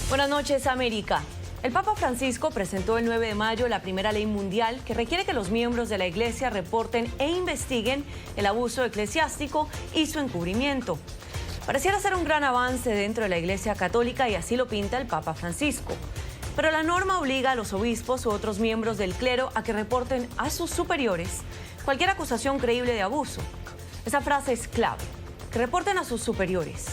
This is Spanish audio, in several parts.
Buenas noches, América. El Papa Francisco presentó el 9 de mayo la primera ley mundial que requiere que los miembros de la Iglesia reporten e investiguen el abuso eclesiástico y su encubrimiento. Pareciera ser un gran avance dentro de la Iglesia Católica y así lo pinta el Papa Francisco. Pero la norma obliga a los obispos u otros miembros del clero a que reporten a sus superiores cualquier acusación creíble de abuso. Esa frase es clave, que reporten a sus superiores.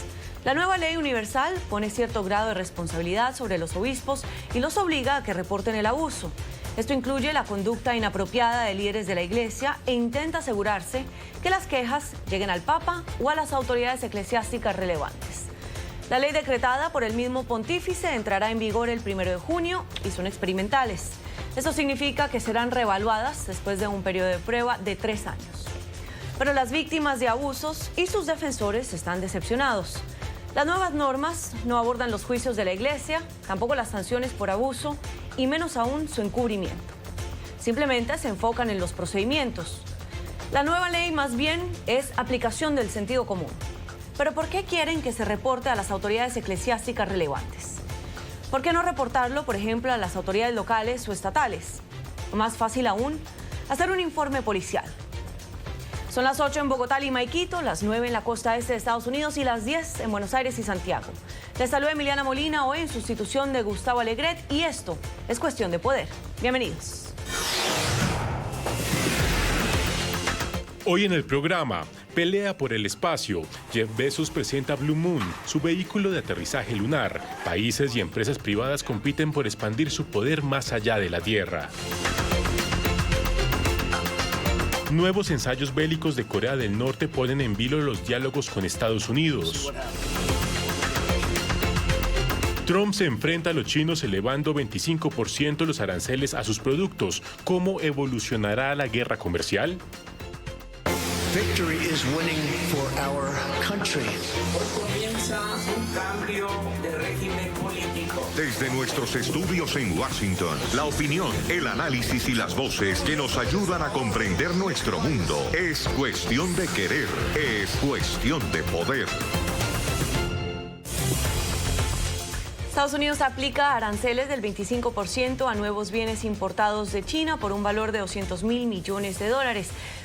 La nueva ley universal pone cierto grado de responsabilidad sobre los obispos y los obliga a que reporten el abuso. Esto incluye la conducta inapropiada de líderes de la Iglesia e intenta asegurarse que las quejas lleguen al Papa o a las autoridades eclesiásticas relevantes. La ley decretada por el mismo pontífice entrará en vigor el 1 de junio y son experimentales. Esto significa que serán reevaluadas después de un periodo de prueba de 3 años. Pero las víctimas de abusos y sus defensores están decepcionados. Las nuevas normas no abordan los juicios de la Iglesia, tampoco las sanciones por abuso y menos aún su encubrimiento. Simplemente se enfocan en los procedimientos. La nueva ley más bien es aplicación del sentido común. Pero ¿por qué quieren que se reporte a las autoridades eclesiásticas relevantes? ¿Por qué no reportarlo, por ejemplo, a las autoridades locales o estatales? O más fácil aún, hacer un informe policial. Son las 8 en Bogotá, Lima y Quito, las 9 en la costa este de Estados Unidos y las 10 en Buenos Aires y Santiago. Les saluda Emiliana Molina, hoy en sustitución de Gustavo Alegret, y esto es Cuestión de Poder. Bienvenidos. Hoy en el programa, pelea por el espacio. Jeff Bezos presenta Blue Moon, su vehículo de aterrizaje lunar. Países y empresas privadas compiten por expandir su poder más allá de la Tierra. Nuevos ensayos bélicos de Corea del Norte ponen en vilo los diálogos con Estados Unidos. Trump se enfrenta a los chinos elevando 25% los aranceles a sus productos. ¿Cómo evolucionará la guerra comercial? Victory is winning for our country. Hoy comienza un cambio de régimen político. Desde nuestros estudios en Washington, la opinión, el análisis y las voces que nos ayudan a comprender nuestro mundo. Es cuestión de querer, es cuestión de poder. Estados Unidos aplica aranceles del 25% a nuevos bienes importados de China por un valor de $200.000 millones.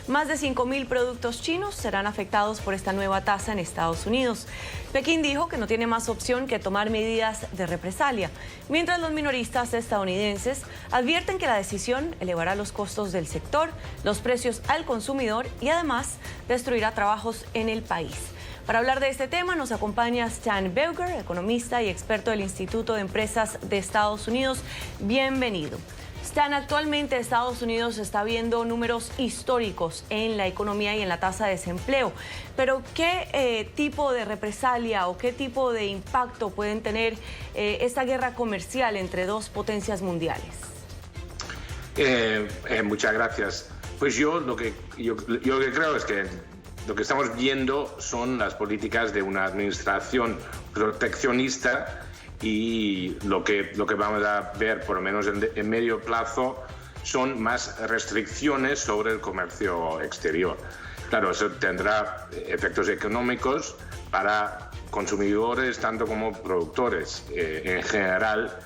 Más de 5.000 productos chinos serán afectados por esta nueva tasa en Estados Unidos. Pekín dijo que no tiene más opción que tomar medidas de represalia, mientras los minoristas estadounidenses advierten que la decisión elevará los costos del sector, los precios al consumidor y además destruirá trabajos en el país. Para hablar de este tema nos acompaña Stan Beuger, economista y experto del Instituto de Empresas de Estados Unidos. Bienvenido. Stan, actualmente Estados Unidos está viendo números históricos en la economía y en la tasa de desempleo. Pero ¿qué tipo de represalia o qué tipo de impacto pueden tener esta guerra comercial entre dos potencias mundiales? Muchas gracias. Pues yo lo que creo es que lo que estamos viendo son las políticas de una administración proteccionista y lo que vamos a ver, por lo menos en medio plazo, son más restricciones sobre el comercio exterior. Claro, eso tendrá efectos económicos para consumidores tanto como productores. En general,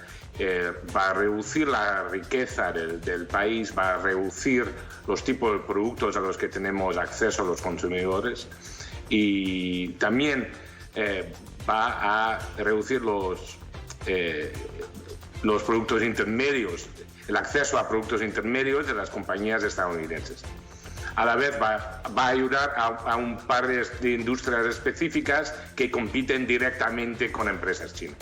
va a reducir la riqueza del país, va a reducir los tipos de productos a los que tenemos acceso los consumidores y también va a reducir los productos intermedios, el acceso a productos intermedios de las compañías estadounidenses. A la vez va a ayudar a un par de industrias específicas que compiten directamente con empresas chinas.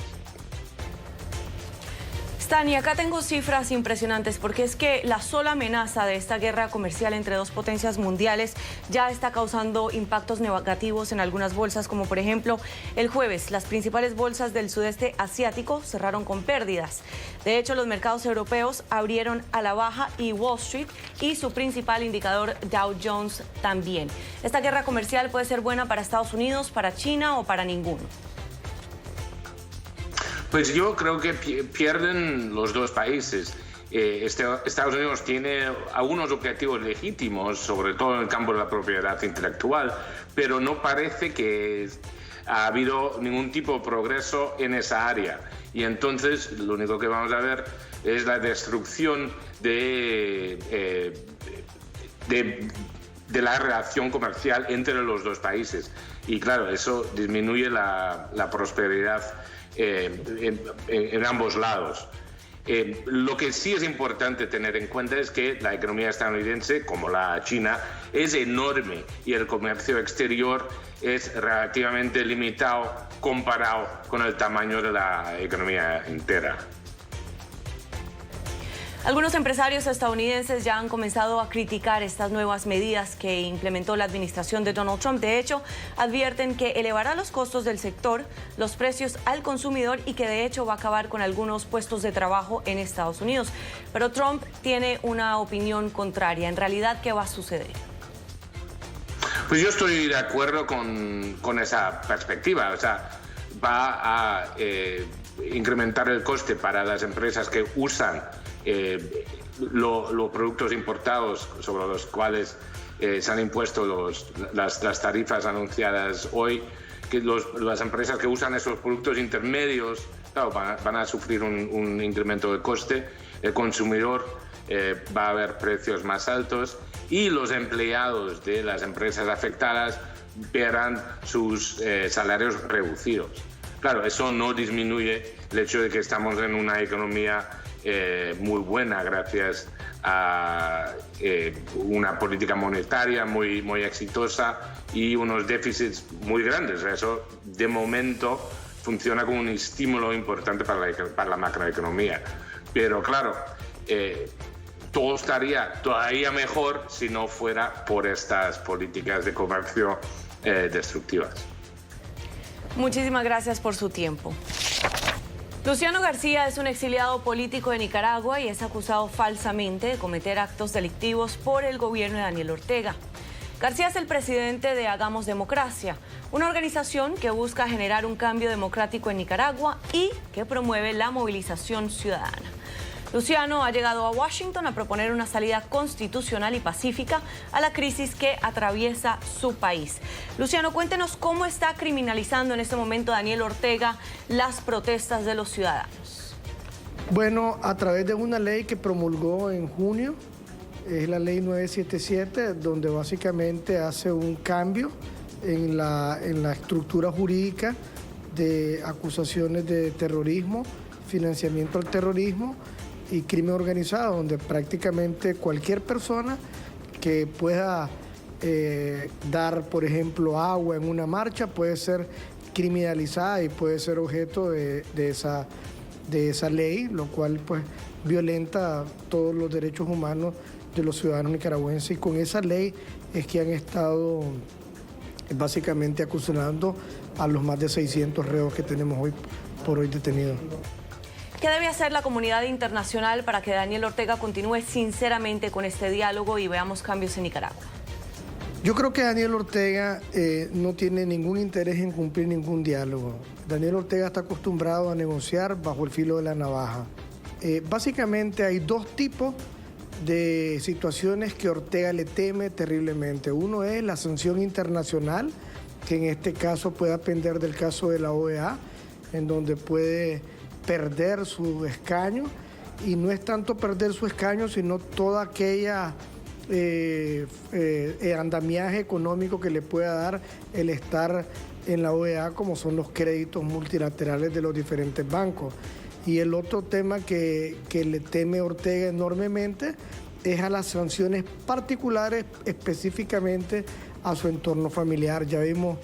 Tani, acá tengo cifras impresionantes porque es que la sola amenaza de esta guerra comercial entre dos potencias mundiales ya está causando impactos negativos en algunas bolsas, como por ejemplo el jueves las principales bolsas del sudeste asiático cerraron con pérdidas. De hecho, los mercados europeos abrieron a la baja y Wall Street y su principal indicador Dow Jones también. ¿Esta guerra comercial puede ser buena para Estados Unidos, para China o para ninguno? Pues yo creo que pierden los dos países. Estados Unidos tiene algunos objetivos legítimos, sobre todo en el campo de la propiedad intelectual, pero no parece que ha habido ningún tipo de progreso en esa área. Y entonces lo único que vamos a ver es la destrucción de la relación comercial entre los dos países. Y claro, eso disminuye la prosperidad en ambos lados. Lo que sí es importante tener en cuenta es que la economía estadounidense, como la china, es enorme y el comercio exterior es relativamente limitado comparado con el tamaño de la economía entera. Algunos empresarios estadounidenses ya han comenzado a criticar estas nuevas medidas que implementó la administración de Donald Trump. De hecho, advierten que elevará los costos del sector, los precios al consumidor y que de hecho va a acabar con algunos puestos de trabajo en Estados Unidos. Pero Trump tiene una opinión contraria. En realidad, ¿qué va a suceder? Pues yo estoy de acuerdo con esa perspectiva. O sea, va a incrementar el coste para las empresas que usan los productos importados sobre los cuales se han impuesto las tarifas anunciadas hoy, que las empresas que usan esos productos intermedios, claro, van a sufrir un incremento de coste, el consumidor va a ver precios más altos y los empleados de las empresas afectadas verán sus salarios reducidos. Claro, eso no disminuye el hecho de que estamos en una economía muy buena gracias a una política monetaria muy exitosa y unos déficits muy grandes. Eso, de momento, funciona como un estímulo importante para la macroeconomía. Pero claro, todo estaría todavía mejor si no fuera por estas políticas de comercio destructivas. Muchísimas gracias por su tiempo. Luciano García es un exiliado político de Nicaragua y es acusado falsamente de cometer actos delictivos por el gobierno de Daniel Ortega. García es el presidente de Hagamos Democracia, una organización que busca generar un cambio democrático en Nicaragua y que promueve la movilización ciudadana. Luciano ha llegado a Washington a proponer una salida constitucional y pacífica a la crisis que atraviesa su país. Luciano, cuéntenos cómo está criminalizando en este momento Daniel Ortega las protestas de los ciudadanos. Bueno, a través de una ley que promulgó en junio, es la ley 977, donde básicamente hace un cambio en la estructura jurídica de acusaciones de terrorismo, financiamiento al terrorismo y crimen organizado, donde prácticamente cualquier persona que pueda dar, por ejemplo, agua en una marcha puede ser criminalizada y puede ser objeto de esa ley, lo cual pues violenta todos los derechos humanos de los ciudadanos nicaragüenses. Y con esa ley es que han estado básicamente acusando a los más de 600 reos que tenemos hoy por hoy detenidos. ¿Qué debe hacer la comunidad internacional para que Daniel Ortega continúe sinceramente con este diálogo y veamos cambios en Nicaragua? Yo creo que Daniel Ortega no tiene ningún interés en cumplir ningún diálogo. Daniel Ortega está acostumbrado a negociar bajo el filo de la navaja. Básicamente hay dos tipos de situaciones que Ortega le teme terriblemente. Uno es la sanción internacional, que en este caso puede depender del caso de la OEA, en donde puede perder su escaño, y no es tanto perder su escaño, sino toda aquella andamiaje económico que le pueda dar el estar en la OEA, como son los créditos multilaterales de los diferentes bancos. Y el otro tema que le teme Ortega enormemente es a las sanciones particulares, específicamente a su entorno familiar. Ya vimos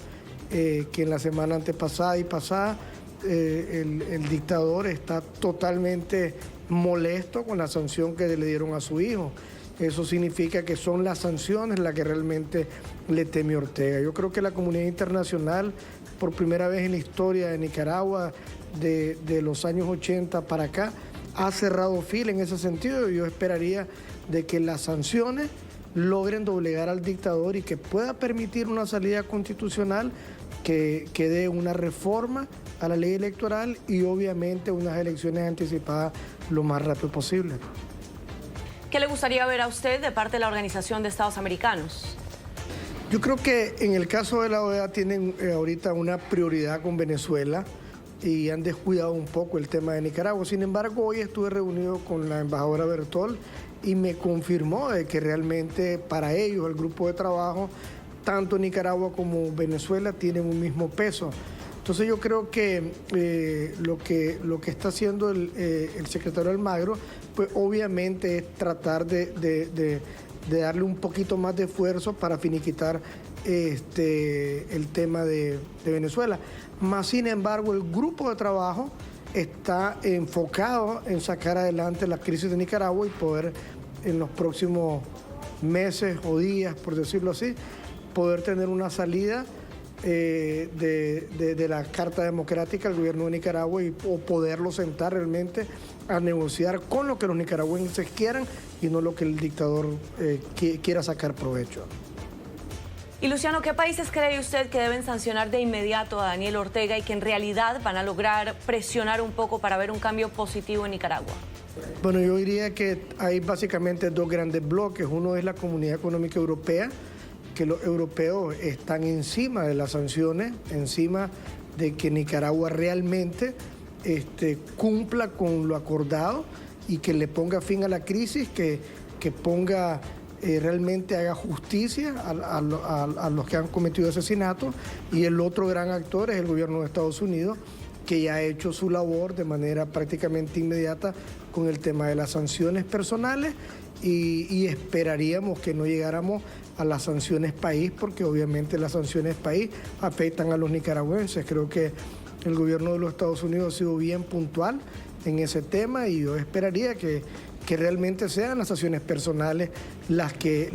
que en la semana antepasada y pasada el dictador está totalmente molesto con la sanción que le dieron a su hijo. Eso significa que son las sanciones las que realmente le teme Ortega. Yo creo que la comunidad internacional, por primera vez en la historia de Nicaragua, de los años 80 para acá, ha cerrado fila en ese sentido. Yo esperaría de que las sanciones logren doblegar al dictador y que pueda permitir una salida constitucional que dé una reforma a la ley electoral y obviamente unas elecciones anticipadas lo más rápido posible. ¿Qué le gustaría ver a usted de parte de la Organización de Estados Americanos? Yo creo que en el caso de la OEA tienen ahorita una prioridad con Venezuela, y han descuidado un poco el tema de Nicaragua. Sin embargo, hoy estuve reunido con la embajadora Bertol y me confirmó de que realmente para ellos el grupo de trabajo, tanto Nicaragua como Venezuela, tienen un mismo peso. Entonces yo creo que lo que está haciendo el secretario Almagro, pues obviamente es tratar de darle un poquito más de esfuerzo para finiquitar el tema de Venezuela. Más sin embargo, el grupo de trabajo está enfocado en sacar adelante la crisis de Nicaragua y poder en los próximos meses o días, por decirlo así, poder tener una salida de la Carta Democrática al gobierno de Nicaragua o poderlo sentar realmente a negociar con lo que los nicaragüenses quieran y no lo que el dictador quiera sacar provecho. Y Luciano, ¿qué países cree usted que deben sancionar de inmediato a Daniel Ortega y que en realidad van a lograr presionar un poco para ver un cambio positivo en Nicaragua? Bueno, yo diría que hay básicamente dos grandes bloques. Uno es la Comunidad Económica Europea, que los europeos están encima de las sanciones, encima de que Nicaragua realmente cumpla con lo acordado y que le ponga fin a la crisis, que ponga realmente haga justicia a los que han cometido asesinatos. Y el otro gran actor es el gobierno de Estados Unidos, que ya ha hecho su labor de manera prácticamente inmediata con el tema de las sanciones personales y esperaríamos que no llegáramos a las sanciones país, porque obviamente las sanciones país afectan a los nicaragüenses. Creo que el gobierno de los Estados Unidos ha sido bien puntual en ese tema y yo esperaría que realmente sean las sanciones personales las que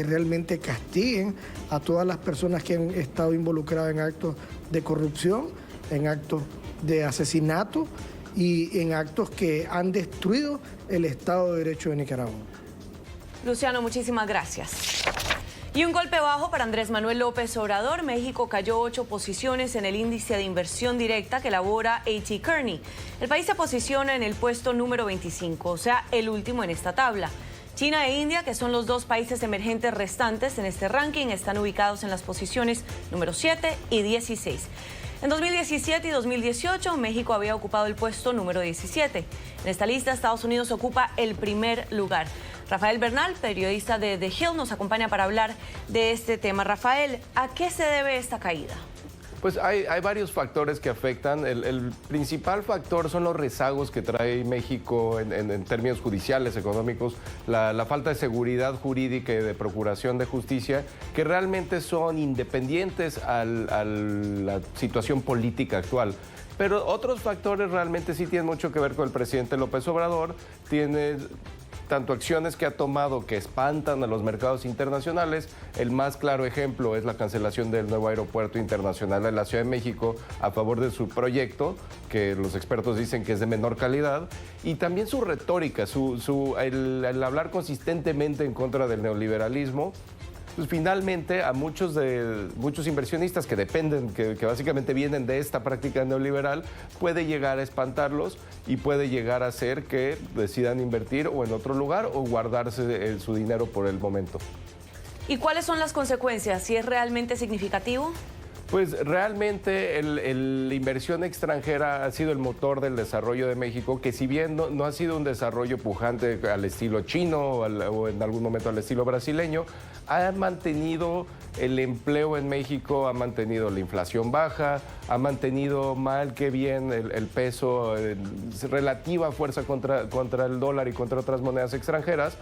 realmente castiguen a todas las personas que han estado involucradas en actos de corrupción, en actos de asesinato y en actos que han destruido el Estado de Derecho de Nicaragua. Luciano, muchísimas gracias. Y un golpe bajo para Andrés Manuel López Obrador. México cayó 8 posiciones en el índice de inversión directa que elabora A.T. Kearney. El país se posiciona en el puesto número 25, o sea, el último en esta tabla. China e India, que son los dos países emergentes restantes en este ranking, están ubicados en las posiciones número 7 y 16. En 2017 y 2018, México había ocupado el puesto número 17. En esta lista, Estados Unidos ocupa el primer lugar. Rafael Bernal, periodista de The Hill, nos acompaña para hablar de este tema. Rafael, ¿a qué se debe esta caída? Pues hay varios factores que afectan. El principal factor son los rezagos que trae México en términos judiciales, económicos, la falta de seguridad jurídica y de procuración de justicia, que realmente son independientes a la situación política actual. Pero otros factores realmente sí tienen mucho que ver con el presidente López Obrador. Tiene tanto acciones que ha tomado que espantan a los mercados internacionales. El más claro ejemplo es la cancelación del nuevo aeropuerto internacional de la Ciudad de México a favor de su proyecto, que los expertos dicen que es de menor calidad, y también su retórica, el hablar consistentemente en contra del neoliberalismo. Pues finalmente a muchos inversionistas que dependen, que básicamente vienen de esta práctica neoliberal, puede llegar a espantarlos y puede llegar a hacer que decidan invertir o en otro lugar o guardarse su dinero por el momento. ¿Y cuáles son las consecuencias? ¿Si es realmente significativo? Pues realmente la inversión extranjera ha sido el motor del desarrollo de México, que si bien no ha sido un desarrollo pujante al estilo chino o en algún momento al estilo brasileño, ha mantenido el empleo en México, ha mantenido la inflación baja, ha mantenido mal que bien el peso, relativa fuerza contra el dólar y contra otras monedas extranjeras.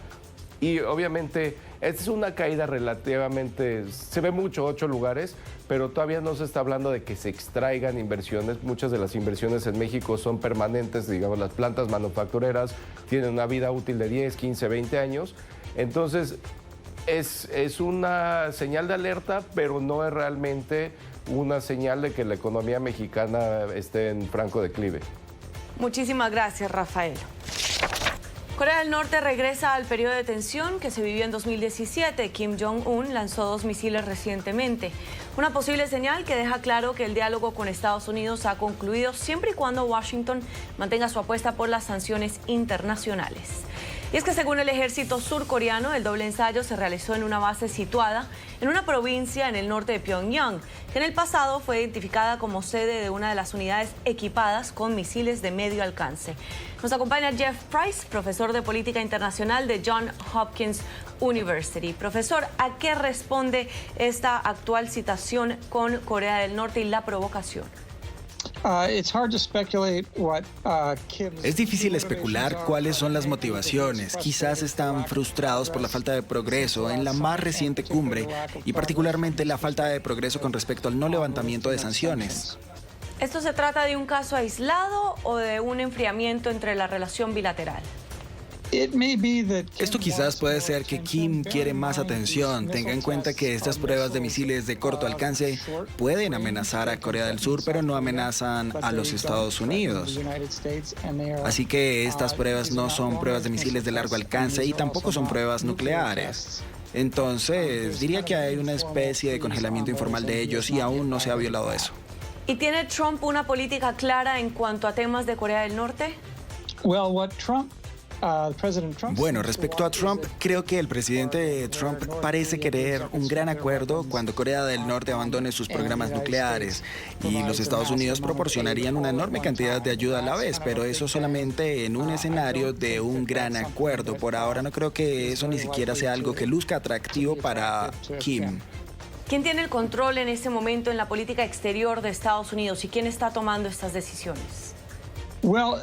Y obviamente esta es una caída relativamente, se ve mucho, 8 lugares, pero todavía no se está hablando de que se extraigan inversiones. Muchas de las inversiones en México son permanentes, digamos, las plantas manufactureras tienen una vida útil de 10, 15, 20 años. Entonces es una señal de alerta, pero no es realmente una señal de que la economía mexicana esté en franco declive. Muchísimas gracias, Rafael. Corea del Norte regresa al periodo de tensión que se vivió en 2017. Kim Jong-un lanzó 2 misiles recientemente. Una posible señal que deja claro que el diálogo con Estados Unidos ha concluido siempre y cuando Washington mantenga su apuesta por las sanciones internacionales. Y es que según el ejército surcoreano, el doble ensayo se realizó en una base situada en una provincia en el norte de Pyongyang, que en el pasado fue identificada como sede de una de las unidades equipadas con misiles de medio alcance. Nos acompaña Jeff Price, profesor de Política Internacional de Johns Hopkins University. Profesor, ¿a qué responde esta actual situación con Corea del Norte y la provocación? Es difícil especular cuáles son las motivaciones. Quizás están frustrados por la falta de progreso en la más reciente cumbre y particularmente la falta de progreso con respecto al no levantamiento de sanciones. ¿Esto se trata de un caso aislado o de un enfriamiento entre la relación bilateral? Esto quizás puede ser que Kim quiere más atención. Tenga en cuenta que estas pruebas de misiles de corto alcance pueden amenazar a Corea del Sur, pero no amenazan a los Estados Unidos. Así que estas pruebas no son pruebas de misiles de largo alcance y tampoco son pruebas nucleares. Entonces, diría que hay una especie de congelamiento informal de ellos y aún no se ha violado eso. ¿Y tiene Trump una política clara en cuanto a temas de Corea del Norte? Bueno, respecto a Trump, creo que el presidente Trump parece querer un gran acuerdo cuando Corea del Norte abandone sus programas nucleares y los Estados Unidos proporcionarían una enorme cantidad de ayuda a la vez, pero eso solamente en un escenario de un gran acuerdo. Por ahora no creo que eso ni siquiera sea algo que luzca atractivo para Kim. ¿Quién tiene el control en este momento en la política exterior de Estados Unidos y quién está tomando estas decisiones? Bueno,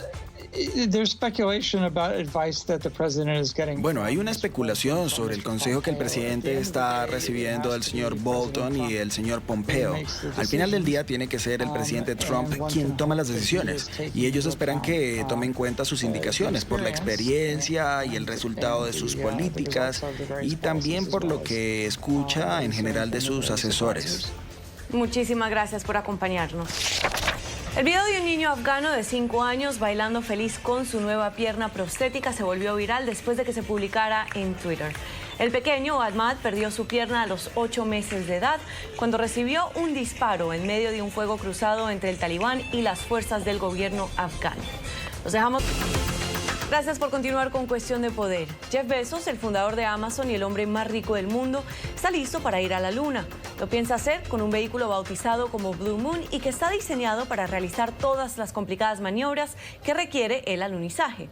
hay una especulación sobre el consejo que el presidente está recibiendo del señor Bolton y el señor Pompeo. Al final del día tiene que ser el presidente Trump quien toma las decisiones y ellos esperan que tome en cuenta sus indicaciones por la experiencia y el resultado de sus políticas y también por lo que escucha en general de sus asesores. Muchísimas gracias por acompañarnos. El video de un niño afgano de 5 años bailando feliz con su nueva pierna prostética se volvió viral después de que se publicara en Twitter. El pequeño Ahmad perdió su pierna a los 8 meses de edad cuando recibió un disparo en medio de un fuego cruzado entre el talibán y las fuerzas del gobierno afgano. Los dejamos. Gracias por continuar con Cuestión de Poder. Jeff Bezos, el fundador de Amazon y el hombre más rico del mundo, está listo para ir a la Luna. Lo piensa hacer con un vehículo bautizado como Blue Moon y que está diseñado para realizar todas las complicadas maniobras que requiere el alunizaje.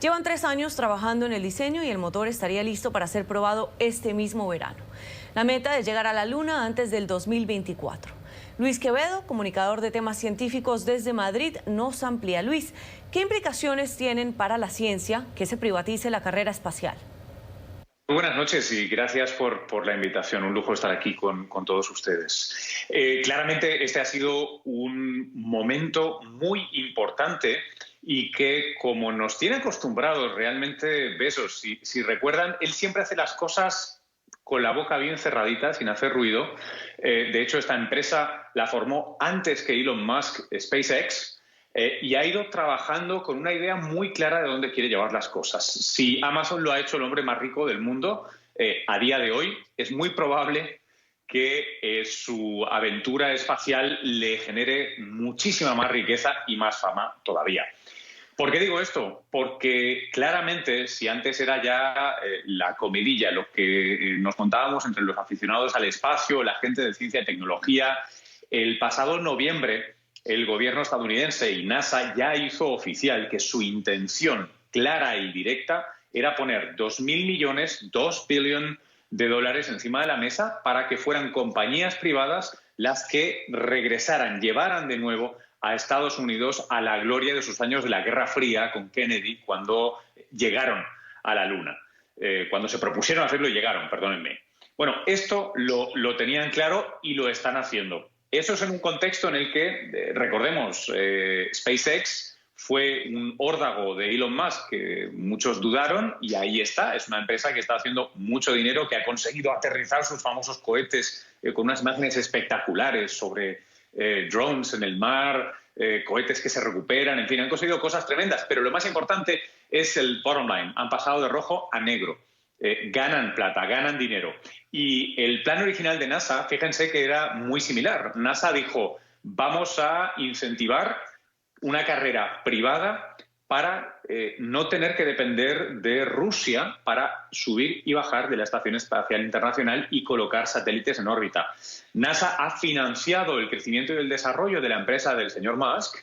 Llevan 3 años trabajando en el diseño y el motor estaría listo para ser probado este mismo verano. La meta es llegar a la Luna antes del 2024. Luis Quevedo, comunicador de temas científicos desde Madrid, nos amplía. Luis, ¿qué implicaciones tienen para la ciencia que se privatice la carrera espacial? Muy buenas noches y gracias por la invitación. Un lujo estar aquí con todos ustedes. Claramente este ha sido un momento muy importante y que, como nos tiene acostumbrados realmente Bezos, si recuerdan, él siempre hace las cosas con la boca bien cerradita, sin hacer ruido. De hecho, esta empresa la formó antes que Elon Musk, SpaceX, y ha ido trabajando con una idea muy clara de dónde quiere llevar las cosas. Si Amazon lo ha hecho el hombre más rico del mundo, a día de hoy es muy probable que su aventura espacial le genere muchísima más riqueza y más fama todavía. ¿Por qué digo esto? Porque claramente, si antes era ya la comidilla, lo que nos contábamos entre los aficionados al espacio, la gente de ciencia y tecnología, el pasado noviembre el gobierno estadounidense y NASA ya hizo oficial que su intención clara y directa era poner 2.000 millones, $2 billion de dólares encima de la mesa para que fueran compañías privadas las que regresaran, llevaran de nuevo a Estados Unidos a la gloria de sus años de la Guerra Fría con Kennedy, cuando llegaron a la Luna. Cuando se propusieron hacerlo y llegaron, perdónenme. Bueno, esto lo tenían claro y lo están haciendo. Eso es en un contexto en el que, recordemos, SpaceX fue un órdago de Elon Musk que muchos dudaron y ahí está. Es una empresa que está haciendo mucho dinero, que ha conseguido aterrizar sus famosos cohetes con unas imágenes espectaculares sobre drones en el mar, cohetes que se recuperan, en fin, han conseguido cosas tremendas. Pero lo más importante es el bottom line. Han pasado de rojo a negro. Ganan plata, ganan dinero. Y el plan original de NASA, fíjense que era muy similar. NASA dijo, vamos a incentivar una carrera privada para no tener que depender de Rusia para subir y bajar de la Estación Espacial Internacional y colocar satélites en órbita. NASA ha financiado el crecimiento y el desarrollo de la empresa del señor Musk.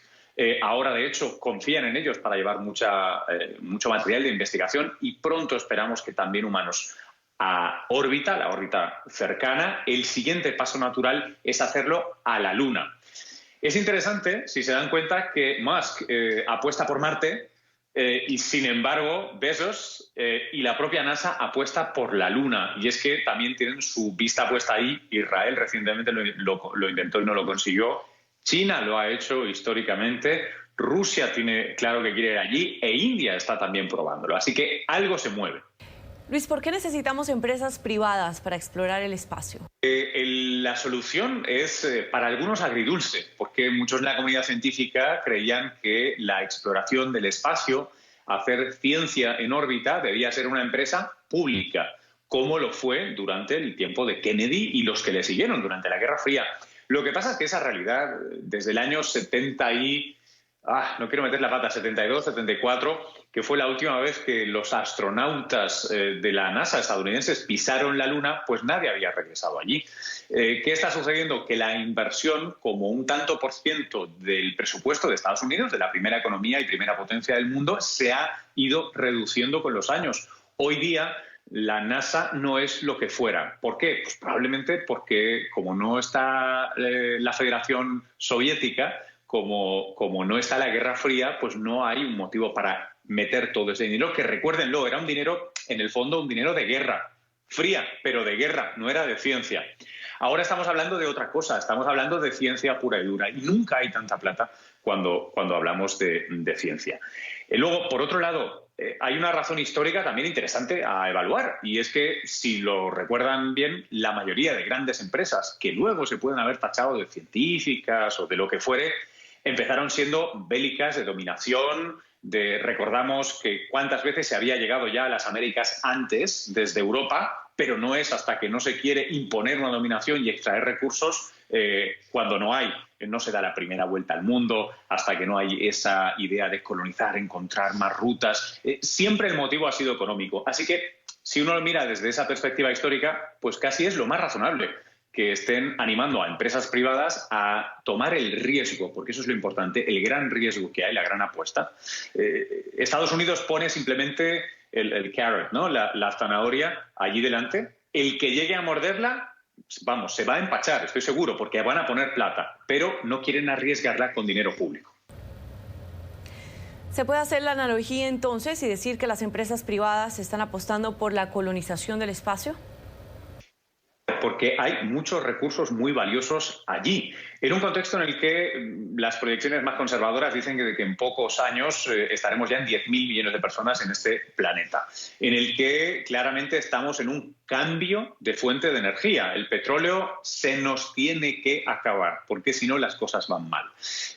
Ahora, de hecho, confían en ellos para llevar mucho material de investigación y pronto esperamos que también humanos a órbita, la órbita cercana. El siguiente paso natural es hacerlo a la Luna. Es interesante, si se dan cuenta, que Musk apuesta por Marte y, sin embargo, Bezos y la propia NASA apuesta por la Luna. Y es que también tienen su vista puesta ahí. Israel recientemente lo intentó y no lo consiguió. China lo ha hecho históricamente. Rusia tiene claro que quiere ir allí e India está también probándolo. Así que algo se mueve. Luis, ¿por qué necesitamos empresas privadas para explorar el espacio? La solución es para algunos agridulce, porque muchos en la comunidad científica creían que la exploración del espacio, hacer ciencia en órbita, debía ser una empresa pública, como lo fue durante el tiempo de Kennedy y los que le siguieron durante la Guerra Fría. Lo que pasa es que esa realidad, desde el año 70 y... no quiero meter la pata, 72, 74, que fue la última vez que los astronautas de la NASA estadounidenses pisaron la Luna, pues nadie había regresado allí. ¿Qué está sucediendo? Que la inversión, como un tanto por ciento del presupuesto de Estados Unidos, de la primera economía y primera potencia del mundo, se ha ido reduciendo con los años. Hoy día la NASA no es lo que fuera. ¿Por qué? Pues probablemente porque como no está la Federación Soviética, como no está la Guerra Fría, pues no hay un motivo para meter todo ese dinero, que recuérdenlo, era un dinero, en el fondo, un dinero de guerra fría, pero de guerra, no era de ciencia. Ahora estamos hablando de otra cosa, estamos hablando de ciencia pura y dura, y nunca hay tanta plata cuando hablamos de ciencia. Luego, por otro lado, hay una razón histórica también interesante a evaluar, y es que, si lo recuerdan bien, la mayoría de grandes empresas, que luego se pueden haber tachado de científicas o de lo que fuere, empezaron siendo bélicas, de dominación. Recordamos que cuántas veces se había llegado ya a las Américas antes, desde Europa, pero no es hasta que no se quiere imponer una dominación y extraer recursos cuando no se da la primera vuelta al mundo, hasta que no hay esa idea de colonizar, encontrar más rutas. Siempre el motivo ha sido económico. Así que, si uno lo mira desde esa perspectiva histórica, pues casi es lo más razonable que estén animando a empresas privadas a tomar el riesgo, porque eso es lo importante, el gran riesgo que hay, la gran apuesta. Estados Unidos pone simplemente el carrot, ¿no? La zanahoria allí delante. El que llegue a morderla, vamos, se va a empachar, estoy seguro, porque van a poner plata, pero no quieren arriesgarla con dinero público. ¿Se puede hacer la analogía entonces y decir que las empresas privadas están apostando por la colonización del espacio? Porque hay muchos recursos muy valiosos allí, en un contexto en el que las proyecciones más conservadoras dicen que en pocos años estaremos ya en 10.000 millones de personas en este planeta, en el que claramente estamos en un cambio de fuente de energía. El petróleo se nos tiene que acabar, porque si no las cosas van mal.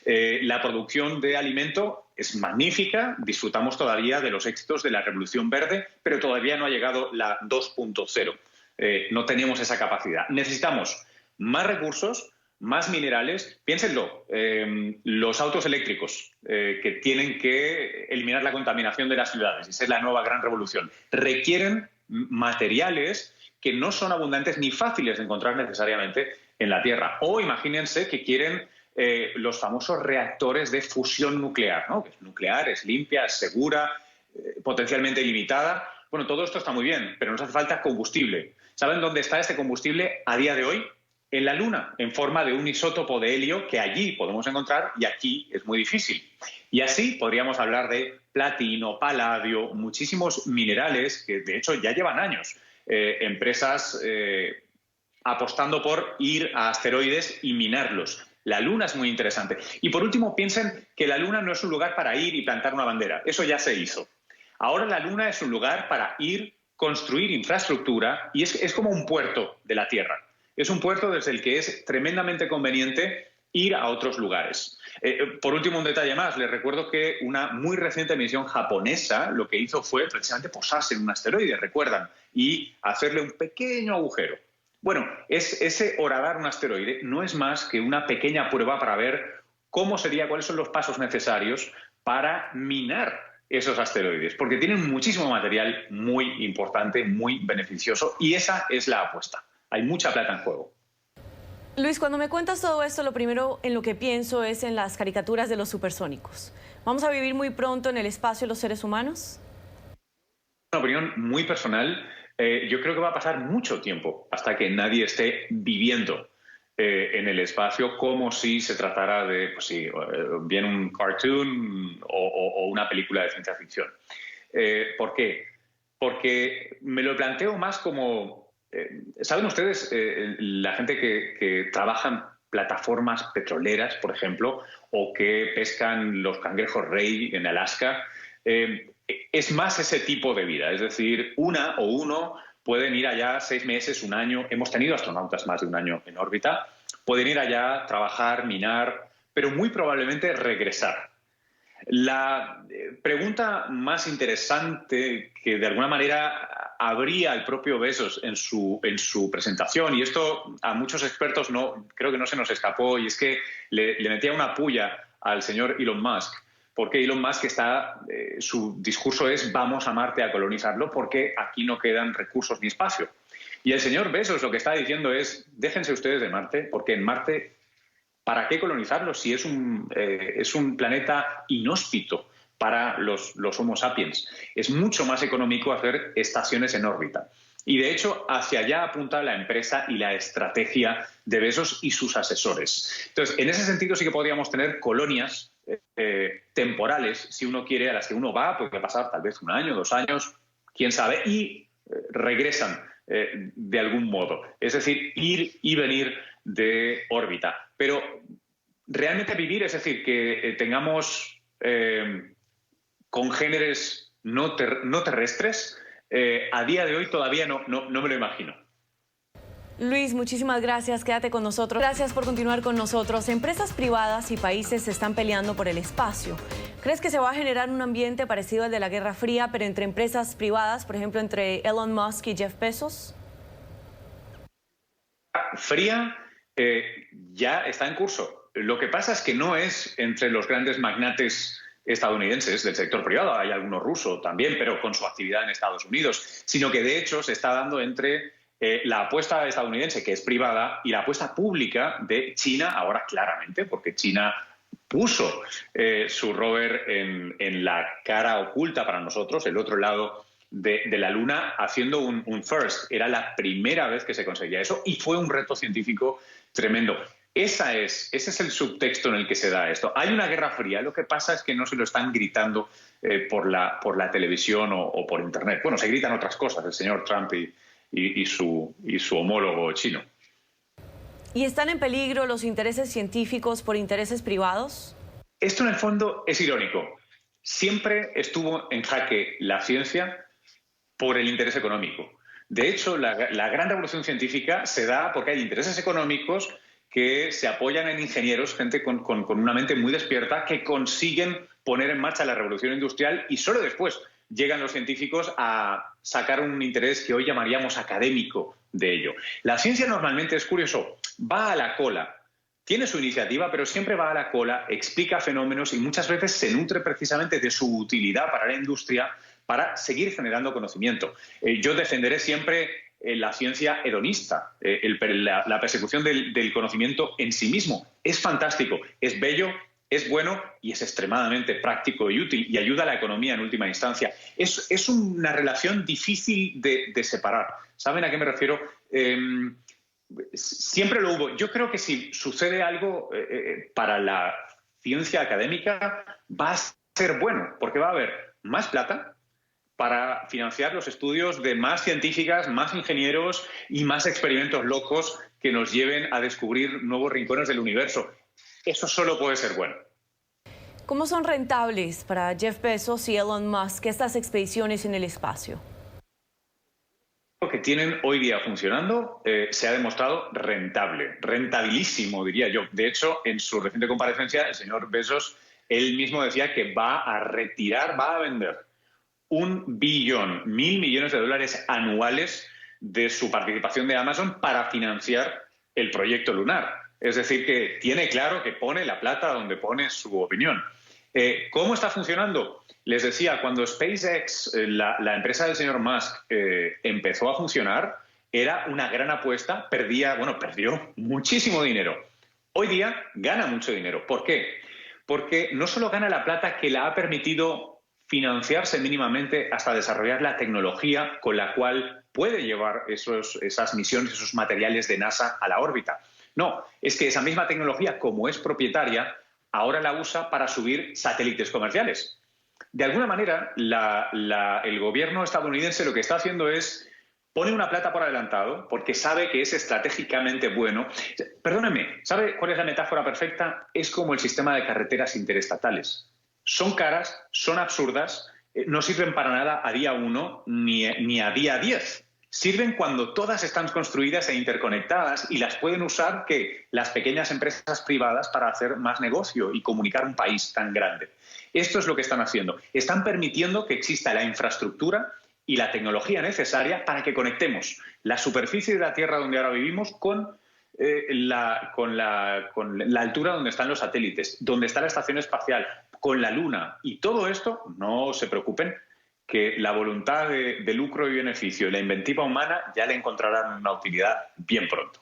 La producción de alimento es magnífica, disfrutamos todavía de los éxitos de la Revolución Verde, pero todavía no ha llegado la 2.0. No tenemos esa capacidad. Necesitamos más recursos, más minerales. Piénsenlo, los autos eléctricos que tienen que eliminar la contaminación de las ciudades, esa es la nueva gran revolución, requieren materiales que no son abundantes ni fáciles de encontrar necesariamente en la Tierra. O imagínense que quieren los famosos reactores de fusión nuclear, ¿no? Nuclear, es limpia, es segura, potencialmente ilimitada. Bueno, todo esto está muy bien, pero nos hace falta combustible. ¿Saben dónde está este combustible a día de hoy? En la Luna, en forma de un isótopo de helio que allí podemos encontrar y aquí es muy difícil. Y así podríamos hablar de platino, paladio, muchísimos minerales que de hecho ya llevan años. Empresas apostando por ir a asteroides y minarlos. La Luna es muy interesante. Y por último, piensen que la Luna no es un lugar para ir y plantar una bandera. Eso ya se hizo. Ahora la Luna es un lugar para ir, construir infraestructura y es como un puerto de la Tierra. Es un puerto desde el que es tremendamente conveniente ir a otros lugares. Por último, un detalle más. Les recuerdo que una muy reciente misión japonesa lo que hizo fue precisamente posarse en un asteroide, recuerdan, y hacerle un pequeño agujero. Bueno, ese horadar un asteroide no es más que una pequeña prueba para ver cuáles son los pasos necesarios para minar esos asteroides, porque tienen muchísimo material muy importante, muy beneficioso, y esa es la apuesta. Hay mucha plata en juego. Luis, cuando me cuentas todo esto, lo primero en lo que pienso es en las caricaturas de los supersónicos. ¿Vamos a vivir muy pronto en el espacio los seres humanos? Una opinión muy personal. Yo creo que va a pasar mucho tiempo hasta que nadie esté viviendo en el espacio como si se tratara de, pues sí, bien un cartoon o una película de ciencia ficción. ¿Por qué? Porque me lo planteo más como... ¿saben ustedes la gente que trabaja en plataformas petroleras, por ejemplo, o que pescan los cangrejos rey en Alaska? Es más ese tipo de vida, es decir, una o uno pueden ir allá 6 meses, 1 año. Hemos tenido astronautas más de 1 año en órbita. Pueden ir allá, trabajar, minar, pero muy probablemente regresar. La pregunta más interesante que de alguna manera abría el propio Bezos en su presentación, y esto a muchos expertos creo que no se nos escapó, y es que le metía una pulla al señor Elon Musk, porque Elon Musk su discurso es vamos a Marte a colonizarlo porque aquí no quedan recursos ni espacio. Y el señor Bezos lo que está diciendo es déjense ustedes de Marte, porque en Marte, ¿para qué colonizarlo si es un planeta inhóspito para los Homo sapiens? Es mucho más económico hacer estaciones en órbita. Y de hecho, hacia allá apunta la empresa y la estrategia de Bezos y sus asesores. Entonces, en ese sentido sí que podríamos tener colonias temporales, si uno quiere, a las que uno va, puede pasar tal vez 1 año, 2 años, quién sabe, y regresan de algún modo. Es decir, ir y venir de órbita. Pero realmente vivir, es decir, que tengamos congéneres no terrestres, a día de hoy todavía no me lo imagino. Luis, muchísimas gracias. Quédate con nosotros. Gracias por continuar con nosotros. Empresas privadas y países se están peleando por el espacio. ¿Crees que se va a generar un ambiente parecido al de la Guerra Fría, pero entre empresas privadas, por ejemplo, entre Elon Musk y Jeff Bezos? Fría ya está en curso. Lo que pasa es que no es entre los grandes magnates estadounidenses del sector privado, hay algunos rusos también, pero con su actividad en Estados Unidos, sino que de hecho se está dando entre la apuesta estadounidense, que es privada, y la apuesta pública de China, ahora claramente, porque China puso su rover en la cara oculta para nosotros, el otro lado de la Luna, haciendo un first. Era la primera vez que se conseguía eso y fue un reto científico tremendo. Ese es el subtexto en el que se da esto. Hay una guerra fría, lo que pasa es que no se lo están gritando por la televisión o por Internet. Bueno, se gritan otras cosas, el señor Trump y su homólogo chino. ¿Y están en peligro los intereses científicos por intereses privados? Esto en el fondo es irónico. Siempre estuvo en jaque la ciencia por el interés económico. De hecho, la gran revolución científica se da porque hay intereses económicos que se apoyan en ingenieros, gente con una mente muy despierta, que consiguen poner en marcha la revolución industrial, y solo después llegan los científicos a sacar un interés que hoy llamaríamos académico de ello. La ciencia normalmente, es curioso, va a la cola, tiene su iniciativa, pero siempre va a la cola, explica fenómenos y muchas veces se nutre precisamente de su utilidad para la industria para seguir generando conocimiento. Yo defenderé siempre la ciencia hedonista, la persecución del conocimiento en sí mismo. Es fantástico, es bello, es bueno y es extremadamente práctico y útil y ayuda a la economía en última instancia. Es una relación difícil de separar. ¿Saben a qué me refiero? Siempre lo hubo. Yo creo que si sucede algo para la ciencia académica va a ser bueno, porque va a haber más plata para financiar los estudios de más científicas, más ingenieros y más experimentos locos que nos lleven a descubrir nuevos rincones del universo. Eso solo puede ser bueno. ¿Cómo son rentables para Jeff Bezos y Elon Musk estas expediciones en el espacio? Lo que tienen hoy día funcionando se ha demostrado rentable, rentabilísimo, diría yo. De hecho, en su reciente comparecencia, el señor Bezos, él mismo decía que va a vender 1 billón, 1.000 millones de dólares anuales de su participación de Amazon para financiar el proyecto lunar. Es decir, que tiene claro que pone la plata donde pone su opinión. ¿Cómo está funcionando? Les decía, cuando SpaceX, la empresa del señor Musk, empezó a funcionar, era una gran apuesta, perdió muchísimo dinero. Hoy día gana mucho dinero. ¿Por qué? Porque no solo gana la plata que la ha permitido financiarse mínimamente hasta desarrollar la tecnología con la cual puede llevar esas misiones, esos materiales de NASA a la órbita. No, es que esa misma tecnología, como es propietaria, ahora la usa para subir satélites comerciales. De alguna manera, el gobierno estadounidense lo que está haciendo es pone una plata por adelantado porque sabe que es estratégicamente bueno. Perdónenme, ¿sabe cuál es la metáfora perfecta? Es como el sistema de carreteras interestatales. Son caras, son absurdas, no sirven para nada a día 1 ni a día 10. Sirven cuando todas están construidas e interconectadas y las pueden usar las pequeñas empresas privadas para hacer más negocio y comunicar un país tan grande. Esto es lo que están haciendo. Están permitiendo que exista la infraestructura y la tecnología necesaria para que conectemos la superficie de la Tierra donde ahora vivimos con la altura donde están los satélites, donde está la estación espacial, con la Luna. Y todo esto, no se preocupen, que la voluntad de lucro y beneficio y la inventiva humana ya le encontrarán una utilidad bien pronto.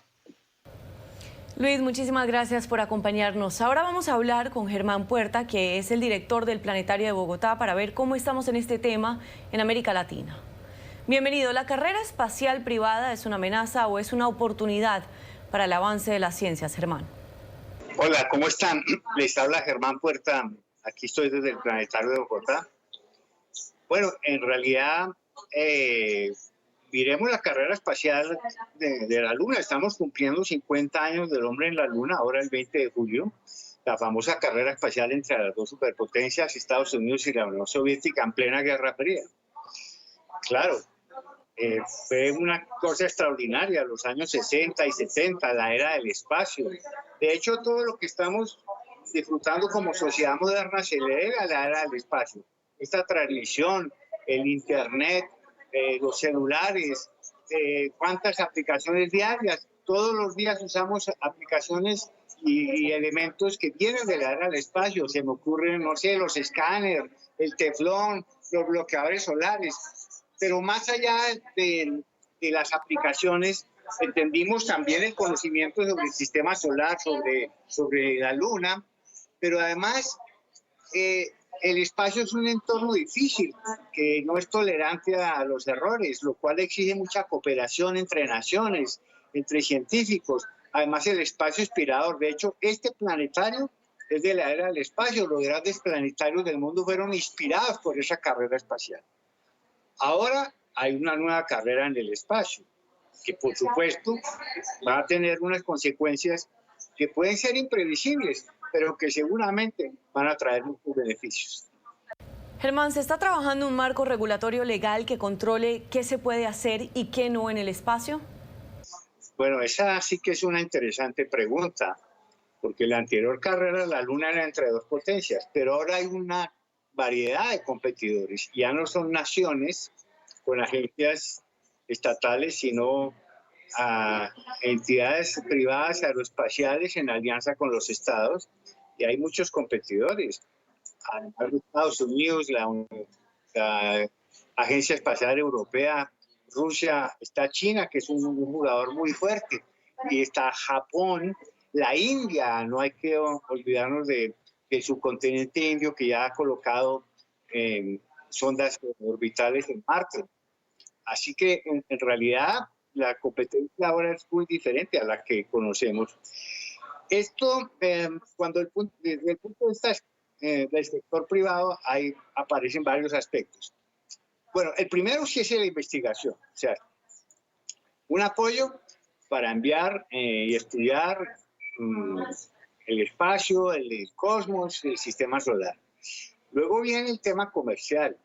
Luis, muchísimas gracias por acompañarnos. Ahora vamos a hablar con Germán Puerta, que es el director del Planetario de Bogotá, para ver cómo estamos en este tema en América Latina. Bienvenido. ¿La carrera espacial privada es una amenaza o es una oportunidad para el avance de las ciencias, Germán? Hola, ¿cómo están? Les habla Germán Puerta. Aquí estoy desde el Planetario de Bogotá. Bueno, en realidad, miremos la carrera espacial de la Luna. Estamos cumpliendo 50 años del hombre en la Luna, ahora el 20 de julio. La famosa carrera espacial entre las dos superpotencias, Estados Unidos y la Unión Soviética, en plena Guerra Fría. Claro, fue una cosa extraordinaria, los años 60 y 70, la era del espacio. De hecho, todo lo que estamos disfrutando como sociedad moderna se le debe a la era del espacio. Esta transmisión, el internet, los celulares, cuántas aplicaciones diarias. Todos los días usamos aplicaciones y elementos que vienen de la era del espacio. Se me ocurren, no sé, los escáneres, el teflón, los bloqueadores solares. Pero más allá de las aplicaciones, entendimos también el conocimiento sobre el sistema solar, sobre la Luna, pero además el espacio es un entorno difícil, que no es tolerante a los errores, lo cual exige mucha cooperación entre naciones, entre científicos. Además, el espacio es inspirador. De hecho, este planetario es de la era del espacio. Los grandes planetarios del mundo fueron inspirados por esa carrera espacial. Ahora hay una nueva carrera en el espacio, que por supuesto va a tener unas consecuencias que pueden ser imprevisibles, pero que seguramente van a traer muchos beneficios. Germán, ¿se está trabajando un marco regulatorio legal que controle qué se puede hacer y qué no en el espacio? Bueno, esa sí que es una interesante pregunta, porque la anterior carrera, la Luna, era entre dos potencias, pero ahora hay una variedad de competidores. Ya no son naciones con agencias estatales, sino a entidades privadas aeroespaciales en alianza con los estados, y hay muchos competidores. Además de Estados Unidos, la Agencia Espacial Europea, Rusia, está China, que es un jugador muy fuerte, y está Japón, la India. No hay que olvidarnos de su continente indio, que ya ha colocado sondas orbitales en Marte. Así que en realidad la competencia ahora es muy diferente a la que conocemos. Esto, desde el punto de vista del sector privado, aparecen varios aspectos. Bueno, el primero sí es la investigación, o sea, un apoyo para enviar y estudiar el espacio, el cosmos, el sistema solar. Luego viene el tema comercial.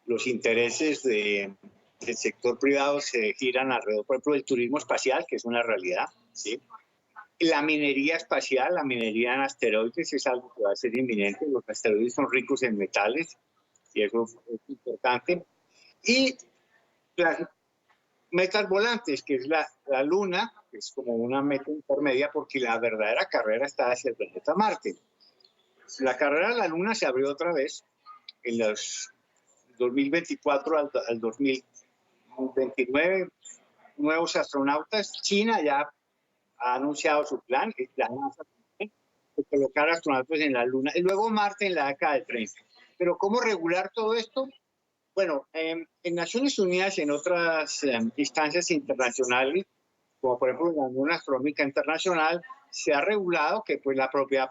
Los intereses del sector privado se giran alrededor, por ejemplo, del turismo espacial, que es una realidad, ¿sí? La minería espacial, la minería en asteroides, es algo que va a ser inminente. Los asteroides son ricos en metales y eso es importante. Y las metas volantes, que es la Luna, que es como una meta intermedia, porque la verdadera carrera está hacia el planeta Marte. La carrera a la Luna se abrió otra vez en los 2024 al 2029. Nuevos astronautas. China ya ha anunciado su plan, la NASA también, de colocar astronautas en la Luna y luego Marte en la década del 30. Pero ¿cómo regular todo esto? Bueno, en Naciones Unidas y en otras instancias internacionales, como por ejemplo la Unión Astronómica Internacional, se ha regulado que pues, la propiedad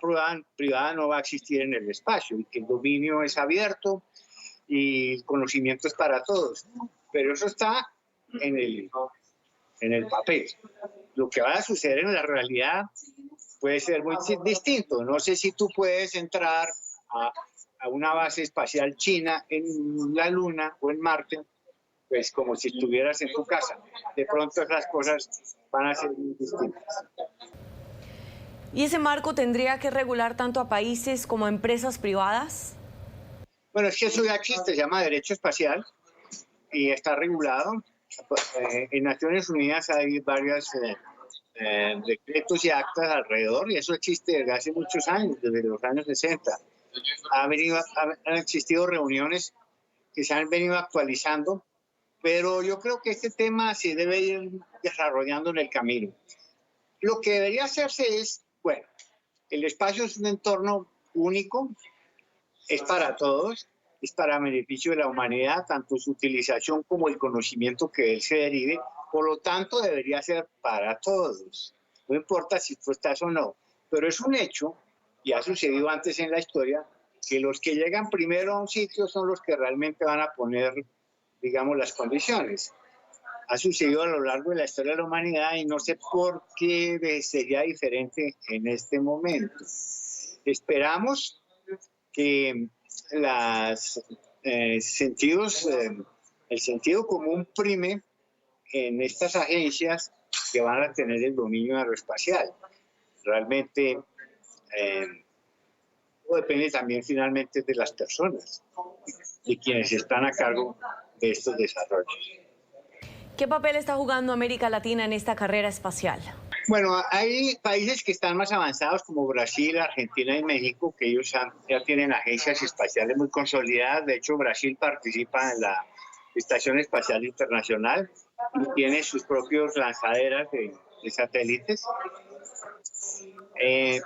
privada no va a existir en el espacio y que el dominio es abierto y el conocimiento es para todos. Pero eso está en el papel. Lo que va a suceder en la realidad puede ser muy distinto. No sé si tú puedes entrar a una base espacial china en la Luna o en Marte, pues como si estuvieras en tu casa. De pronto esas cosas van a ser muy distintas. ¿Y ese marco tendría que regular tanto a países como a empresas privadas? Bueno, es que eso ya existe, se llama derecho espacial y está regulado. En Naciones Unidas hay varios decretos y actas alrededor y eso existe desde hace muchos años, desde los años 60. Han existido reuniones que se han venido actualizando, pero yo creo que este tema se debe ir desarrollando en el camino. Lo que debería hacerse es, bueno, el espacio es un entorno único, es para todos, es para beneficio de la humanidad, tanto su utilización como el conocimiento que de él se derive, por lo tanto debería ser para todos, no importa si tú estás o no, pero es un hecho, y ha sucedido antes en la historia, que los que llegan primero a un sitio son los que realmente van a poner, digamos, las condiciones. Ha sucedido a lo largo de la historia de la humanidad y no sé por qué sería diferente en este momento. Esperamos que el sentido común prime en estas agencias que van a tener el dominio aeroespacial. Realmente depende también finalmente de las personas, de quienes están a cargo de estos desarrollos. ¿Qué papel está jugando América Latina en esta carrera espacial? Bueno, hay países que están más avanzados como Brasil, Argentina y México, que ellos ya tienen agencias espaciales muy consolidadas. De hecho, Brasil participa en la Estación Espacial Internacional y tiene sus propios lanzaderas de satélites.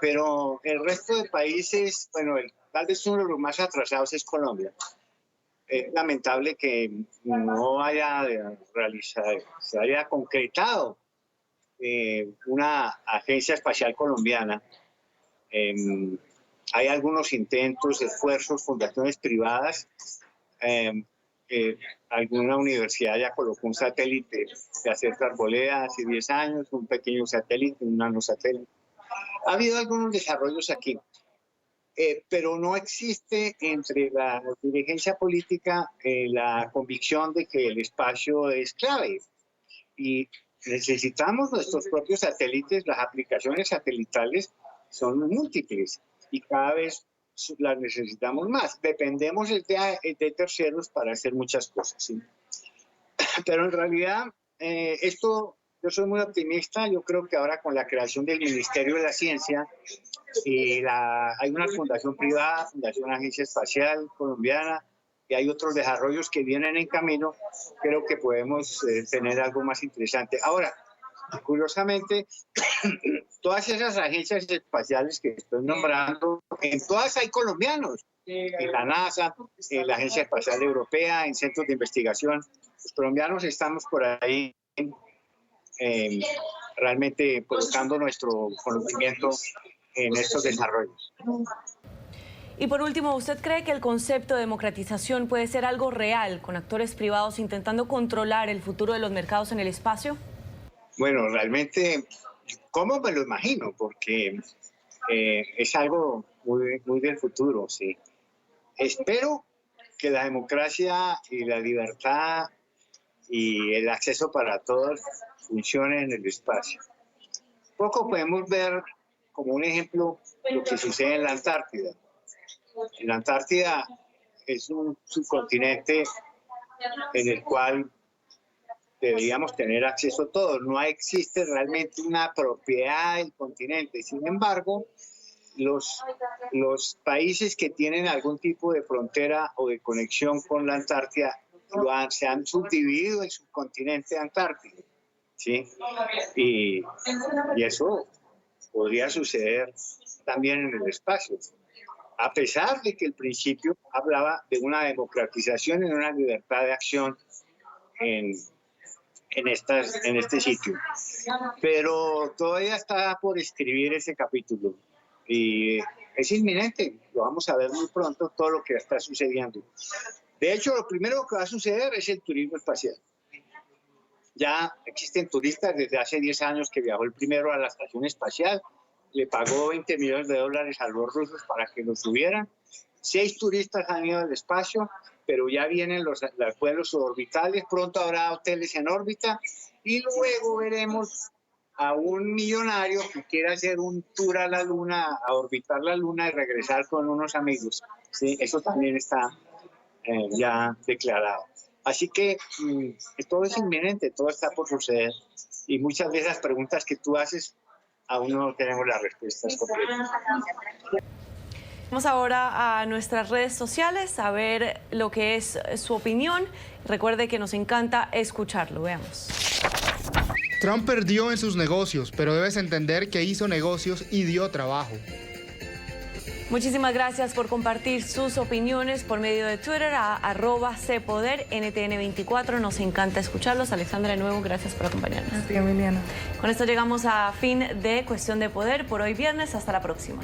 Pero el resto de países, bueno, tal vez uno de los más atrasados es Colombia. Es lamentable que no se haya concretado una agencia espacial colombiana. Hay algunos intentos, esfuerzos, fundaciones privadas. Alguna universidad ya colocó un satélite de Acerto Arboleda hace 10 años, un pequeño satélite, un nanosatélite. Ha habido algunos desarrollos aquí, pero no existe entre la dirigencia política la convicción de que el espacio es clave. Y necesitamos nuestros propios satélites, las aplicaciones satelitales son múltiples y cada vez las necesitamos más. Dependemos de terceros para hacer muchas cosas, ¿sí? Pero en realidad yo soy muy optimista. Yo creo que ahora con la creación del Ministerio de la Ciencia hay una fundación privada, Fundación Agencia Espacial Colombiana, y hay otros desarrollos que vienen en camino, creo que podemos tener algo más interesante. Ahora, curiosamente, todas esas agencias espaciales que estoy nombrando, en todas hay colombianos, en la NASA, en la Agencia Espacial Europea, en centros de investigación. Los colombianos estamos por ahí realmente colocando nuestro conocimiento en estos desarrollos. Y por último, ¿usted cree que el concepto de democratización puede ser algo real, con actores privados intentando controlar el futuro de los mercados en el espacio? Bueno, realmente, ¿cómo me lo imagino? Porque es algo muy del futuro, sí. Espero que la democracia y la libertad y el acceso para todos funcionen en el espacio. Poco podemos ver como un ejemplo lo que sucede en la Antártida. La Antártida es un subcontinente en el cual deberíamos tener acceso a todo. No existe realmente una propiedad del continente. Sin embargo, los países que tienen algún tipo de frontera o de conexión con la Antártida se han subdividido el subcontinente antártico, ¿sí? Y eso podría suceder también en el espacio, a pesar de que el principio hablaba de una democratización y una libertad de acción en este sitio. Pero todavía está por escribir ese capítulo y es inminente, lo vamos a ver muy pronto, todo lo que está sucediendo. De hecho, lo primero que va a suceder es el turismo espacial. Ya existen turistas desde hace 10 años que viajó el primero a la estación espacial, le pagó $20 millones a los rusos para que lo subieran. 6 turistas han ido al espacio, pero ya vienen los vuelos suborbitales, pronto habrá hoteles en órbita y luego veremos a un millonario que quiera hacer un tour a la Luna, a orbitar la Luna y regresar con unos amigos. ¿Sí? Eso también está ya declarado. Así que todo es inminente, todo está por suceder y muchas de esas preguntas que tú haces aún no tenemos las respuestas completas. Vamos ahora a nuestras redes sociales a ver lo que es su opinión. Recuerde que nos encanta escucharlo. Veamos. Trump perdió en sus negocios, pero debes entender que hizo negocios y dio trabajo. Muchísimas gracias por compartir sus opiniones por medio de Twitter a @cpoder, NTN24. Nos encanta escucharlos. Alexandra, de nuevo, gracias por acompañarnos. Sí, Emiliana. Con esto llegamos a fin de Cuestión de Poder por hoy viernes. Hasta la próxima.